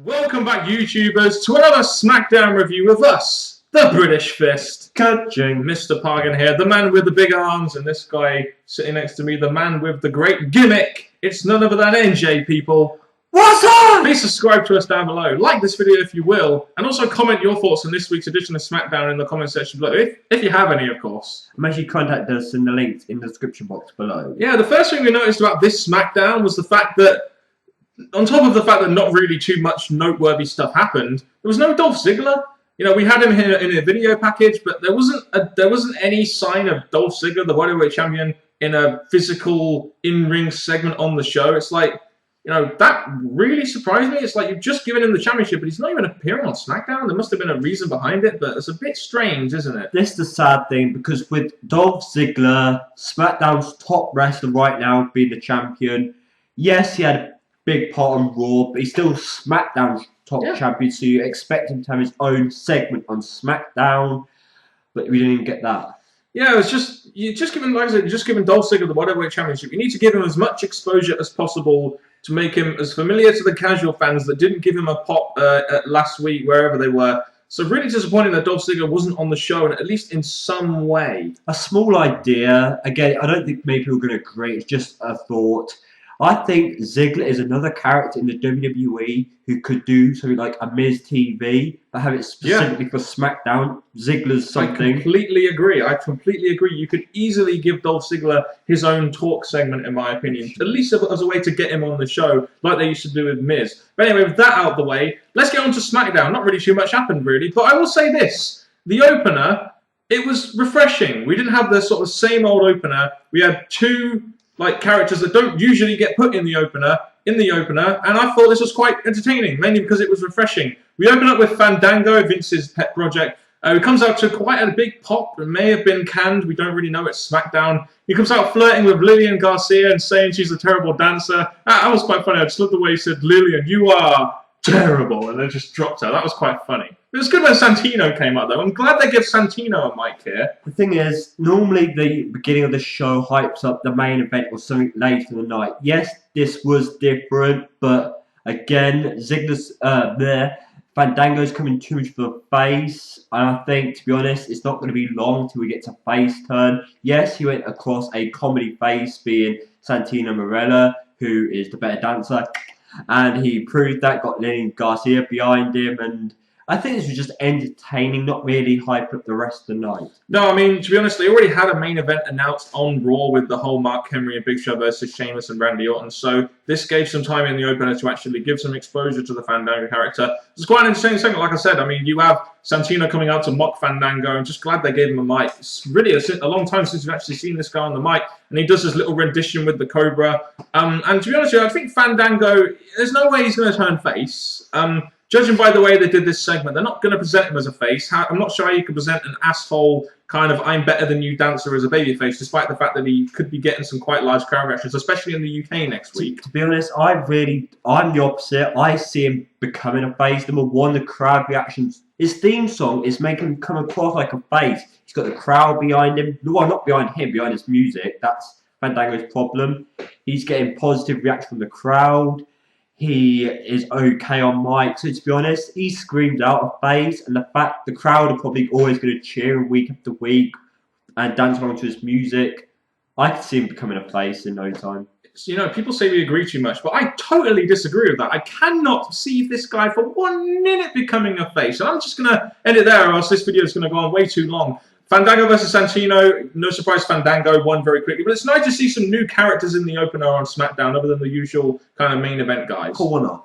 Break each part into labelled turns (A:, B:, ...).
A: Welcome back, YouTubers, to another Smackdown review of us, the British Fist.
B: Coaching.
A: Mr. Parkin here, the man with the big arms, and this guy sitting next to me, the man with the great gimmick. It's none other than NJ, people.
B: What's up?
A: Please subscribe to us down below, like this video if you will, and also comment your thoughts on this week's edition of Smackdown in the comment section below, if you have any, of course.
B: Make sure you contact us in the links in the description box below.
A: Yeah, the first thing we noticed about this Smackdown was the fact that, on top of the fact that not really too much noteworthy stuff happened, there was no Dolph Ziggler. You know, we had him here in a video package, but there wasn't any sign of Dolph Ziggler, the Bodyweight Champion, in a physical in-ring segment on the show. It's like, you know, that really surprised me. It's like you've just given him the championship, but he's not even appearing on SmackDown. There must have been a reason behind it, but it's a bit strange, isn't it?
B: This is the sad thing, because with Dolph Ziggler, SmackDown's top wrestler right now, being the champion, yes, he had a big part on Raw, but he's still SmackDown's top champion, so you expect him to have his own segment on SmackDown, but we didn't even get that.
A: Yeah, it's just, you just given, like I said, just giving Dolph Ziggler the Bodyweight Championship. You need to give him as much exposure as possible to make him as familiar to the casual fans that didn't give him a pop last week, wherever they were. So really disappointing that Dolph Ziggler wasn't on the show, and at least in some way.
B: A small idea, again, I don't think many people are going to agree, it's just a thought. I think Ziggler is another character in the WWE who could do something like a Miz TV, but have it specifically for SmackDown. Ziggler's something.
A: I completely agree. You could easily give Dolph Ziggler his own talk segment, in my opinion, at least as a way to get him on the show, like they used to do with Miz. But anyway, with that out of the way, let's get on to SmackDown. Not really too much happened, really, but I will say this. The opener, it was refreshing. We didn't have the sort of same old opener. We had two characters that don't usually get put in the opener, and I thought this was quite entertaining, mainly because it was refreshing. We open up with Fandango, Vince's pet project, who comes out to quite a big pop. It may have been canned, we don't really know, it's SmackDown. He comes out flirting with Lillian Garcia and saying she's a terrible dancer. That was quite funny. I just loved the way he said, "Lillian, you are terrible," and then just dropped her. That was quite funny. It was good when Santino came out, though. I'm glad they give Santino a mic here.
B: The thing is, normally the beginning of the show hypes up the main event or something later in the night. Yes, this was different, but again, Ziggler's Fandango's coming too much for the face, and I think, to be honest, it's not going to be long till we get to face turn. Yes, he went across a comedy face, being Santino Marella, who is the better dancer, and he proved that, got Lillian Garcia behind him, and I think this was just entertaining, not really hype up the rest of the night.
A: No, I mean, to be honest, they already had a main event announced on Raw with the whole Mark Henry and Big Show versus Sheamus and Randy Orton, so this gave some time in the opener to actually give some exposure to the Fandango character. It's quite an interesting segment, like I said. I mean, you have Santino coming out to mock Fandango, and just glad they gave him a mic. It's really a long time since we've actually seen this guy on the mic, and he does his little rendition with the Cobra. And to be honest with you, I think Fandango, there's no way he's going to turn face. Judging by the way they did this segment, they're not going to present him as a face. I'm not sure how you could present an asshole kind of "I'm better than you" dancer as a babyface, despite the fact that he could be getting some quite large crowd reactions, especially in the UK next week.
B: To be honest, I'm the opposite. I see him becoming a face. Number one, the crowd reactions. His theme song is making him come across like a face. He's got the crowd behind him. Well, not behind him, behind his music. That's Fandango's problem. He's getting positive reaction from the crowd. He is okay on mic, so to be honest, he screamed out a face, and the fact the crowd are probably always going to cheer him week after week and dance along to his music. I could see him becoming a face in no time.
A: You know, people say we agree too much, but I totally disagree with that. I cannot see this guy for 1 minute becoming a face, and I'm just going to end it there, or else this video is going to go on way too long. Fandango versus Santino, no surprise Fandango won very quickly, but it's nice to see some new characters in the opener on SmackDown other than the usual kind of main event guys.
B: Corner.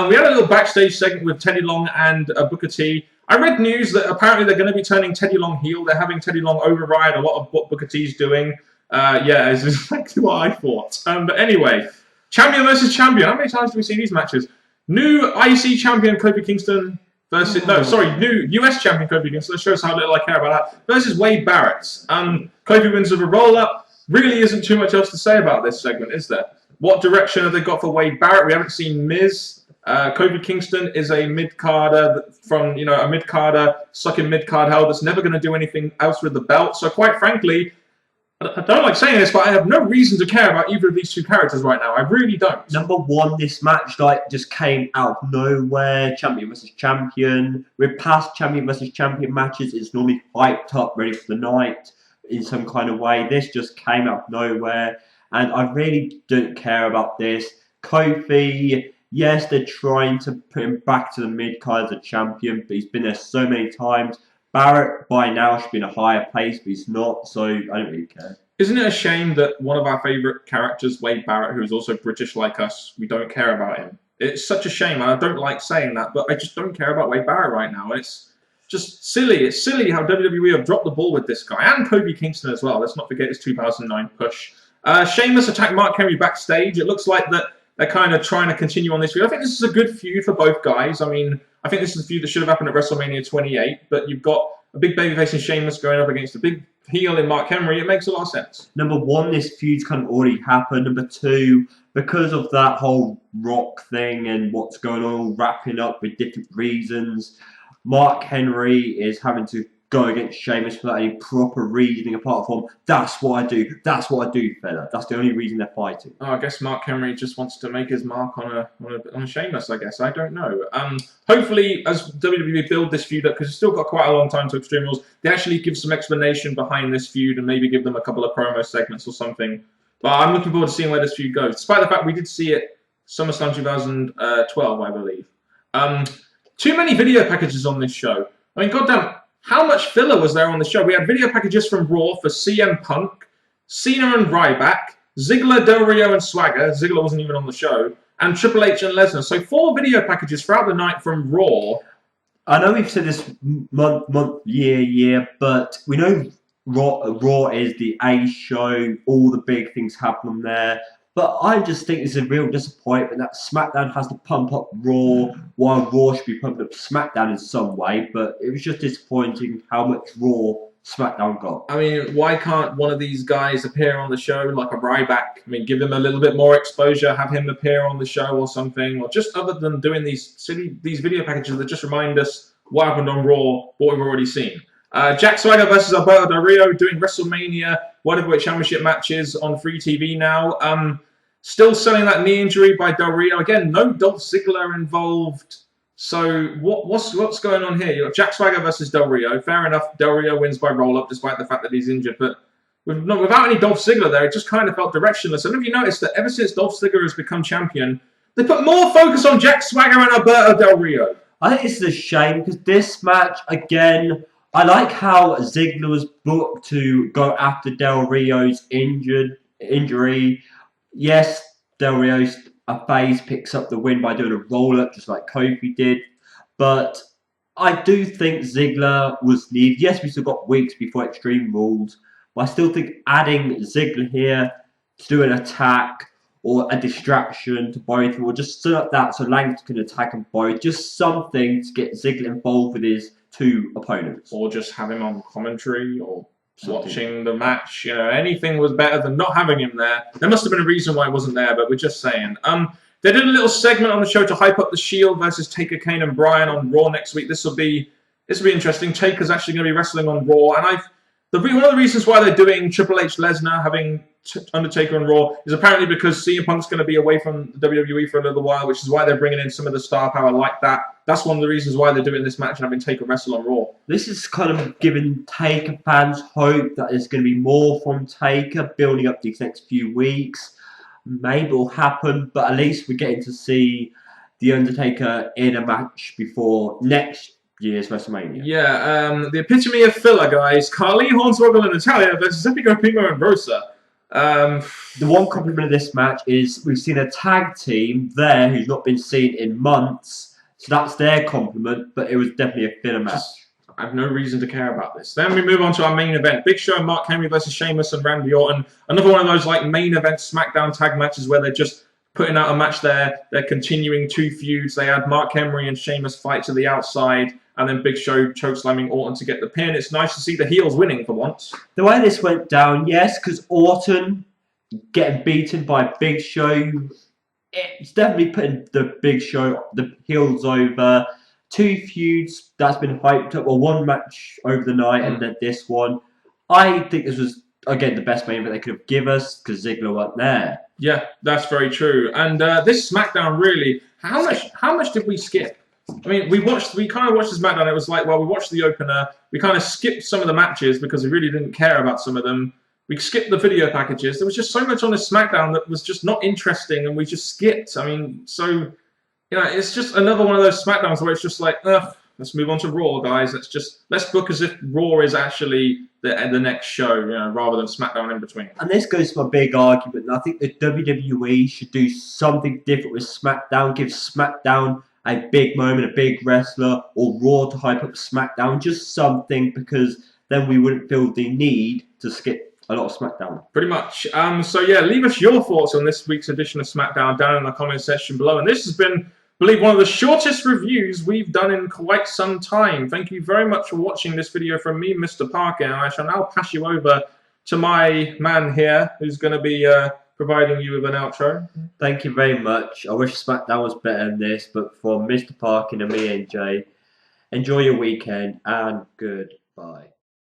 A: We had a little backstage segment with Teddy Long and Booker T. I read news that apparently they're going to be turning Teddy Long heel. They're having Teddy Long override a lot of what Booker T's doing. Yeah, it's exactly what I thought. But anyway, champion versus champion. How many times do we see these matches? New IC champion Kofi Kingston versus, new US champion Kofi Kingston. That shows how little I care about that. Versus Wade Barrett. Kofi wins with a roll-up. Really isn't too much else to say about this segment, is there? What direction have they got for Wade Barrett? We haven't seen Miz. Kofi Kingston is a mid-carder from, a mid-carder, sucking mid-card hell that's never going to do anything else with the belt. So quite frankly, I don't like saying this, but I have no reason to care about either of these two characters right now. I really don't.
B: Number one, this match just came out of nowhere. Champion versus champion. With past champion versus champion matches, it's normally hyped up, ready for the night in some kind of way. This just came out of nowhere, and I really don't care about this. Kofi, yes, they're trying to put him back to the mid-card as a champion, but he's been there so many times. Barrett, by now, should be in a higher place, but he's not, so I don't really care.
A: Isn't it a shame that one of our favourite characters, Wade Barrett, who is also British like us, we don't care about him? It's such a shame. I don't like saying that, but I just don't care about Wade Barrett right now. It's just silly. It's silly how WWE have dropped the ball with this guy. And Kofi Kingston as well. Let's not forget his 2009 push. Sheamus attacked Mark Henry backstage. It looks like that they're kind of trying to continue on this feud. I think this is a good feud for both guys. I mean, I think this is a feud that should have happened at WrestleMania 28, but you've got a big babyface in Sheamus going up against a big heel in Mark Henry. It makes a lot of sense.
B: Number one, this feud's kind of already happened. Number two, because of that whole Rock thing and what's going on, wrapping up with different reasons, Mark Henry is having to go against Sheamus without any proper reasoning apart from, that's what I do, fella. That's the only reason they're fighting.
A: Oh, I guess Mark Henry just wants to make his mark on a Sheamus, I guess. I don't know. Hopefully, as WWE build this feud up, because it's still got quite a long time to Extreme Rules, they actually give some explanation behind this feud and maybe give them a couple of promo segments or something. But I'm looking forward to seeing where this feud goes, despite the fact we did see it SummerSlam 2012, I believe. Too many video packages on this show. I mean, goddamn, how much filler was there on the show? We had video packages from Raw for CM Punk, Cena and Ryback, Ziggler, Del Rio, and Swagger. Ziggler wasn't even on the show. And Triple H and Lesnar. So 4 video packages throughout the night from Raw.
B: I know we've said this month, year, but we know Raw is the A show. All the big things happen on there. But I just think it's a real disappointment that SmackDown has to pump up Raw while Raw should be pumping up SmackDown in some way. But it was just disappointing how much Raw SmackDown got.
A: I mean, why can't one of these guys appear on the show like a Ryback? I mean, give him a little bit more exposure, have him appear on the show or something. Or just other than doing these video packages that just remind us what happened on Raw, what we've already seen. Jack Swagger versus Alberto Del Rio doing WrestleMania Heavyweight Championship matches on free TV now. Still selling that knee injury by Del Rio. Again, no Dolph Ziggler involved. So what's going on here? You got Jack Swagger versus Del Rio. Fair enough, Del Rio wins by roll-up despite the fact that he's injured. But without any Dolph Ziggler there, it just kind of felt directionless. And have you noticed that ever since Dolph Ziggler has become champion, they put more focus on Jack Swagger and Alberto Del Rio?
B: I think this is a shame because this match, again, I like how Ziggler was booked to go after Del Rio's injury. Yes, Del Rio's a face picks up the win by doing a roll-up just like Kofi did. But I do think Ziggler was needed. Yes, we still got weeks before Extreme Rules. But I still think adding Ziggler here to do an attack or a distraction to both of them, or just set up that so Lang can attack them both. Just something to get Ziggler involved with his 2 opponents.
A: Or just have him on commentary or watching the match. You know, anything was better than not having him there. There must have been a reason why he wasn't there, but we're just saying. They did a little segment on the show to hype up the Shield versus Taker, Kane, and Bryan on Raw next week. This will be interesting. Taker's actually going to be wrestling on Raw, and one of the reasons why they're doing Triple H Lesnar having Undertaker on Raw is apparently because CM Punk's going to be away from the WWE for a little while, which is why they're bringing in some of the star power like that. That's one of the reasons why they're doing this match and having Taker wrestle on Raw.
B: This is kind of giving Taker fans hope that there's going to be more from Taker building up these next few weeks. Maybe it'll happen, but at least we're getting to see The Undertaker in a match before next year's WrestleMania.
A: Yeah, the epitome of filler, guys. Carly Hornswoggle and Natalia versus Epico Primo and Rosa.
B: The one compliment of this match is we've seen a tag team there who's not been seen in months, so that's their compliment, but it was definitely a filler match.
A: I have no reason to care about this. Then we move on to our main event. Big Show and Mark Henry versus Sheamus and Randy Orton. Another one of those like main event SmackDown tag matches where they're just putting out a match there. They're continuing 2 feuds. They had Mark Henry and Sheamus fight to the outside, and then Big Show chokeslamming Orton to get the pin. It's nice to see the heels winning for once.
B: The way this went down, yes, because Orton getting beaten by Big Show, it's definitely putting the Big Show, the heels over. 2 feuds that's been hyped up, or 1 match over the night, and then this one. I think this was again, the best main event they could have given us because Ziggler wasn't there.
A: Yeah, that's very true. And this SmackDown really, how much did we skip? I mean, we kind of watched the SmackDown. It was like, well, we watched the opener. We kind of skipped some of the matches because we really didn't care about some of them. We skipped the video packages. There was just so much on this SmackDown that was just not interesting, and we just skipped. I mean, so it's just another one of those SmackDowns where it's just like, ugh, let's move on to Raw, guys. Let's book as if Raw is actually the next show, rather than SmackDown in between.
B: And this goes to my big argument. I think the WWE should do something different with SmackDown. Give SmackDown a big moment, a big wrestler, or Raw to hype up SmackDown. Just something, because then we wouldn't feel the need to skip a lot of SmackDown.
A: Pretty much. So yeah, leave us your thoughts on this week's edition of SmackDown down in the comment section below. And this has been, I believe, one of the shortest reviews we've done in quite some time. Thank you very much for watching this video from me, Mr. Parkin. And I shall now pass you over to my man here, who's going to be providing you with an outro.
B: Thank you very much. I wish SmackDown was better than this, but from Mr. Parkin and me, NJ, enjoy your weekend and goodbye.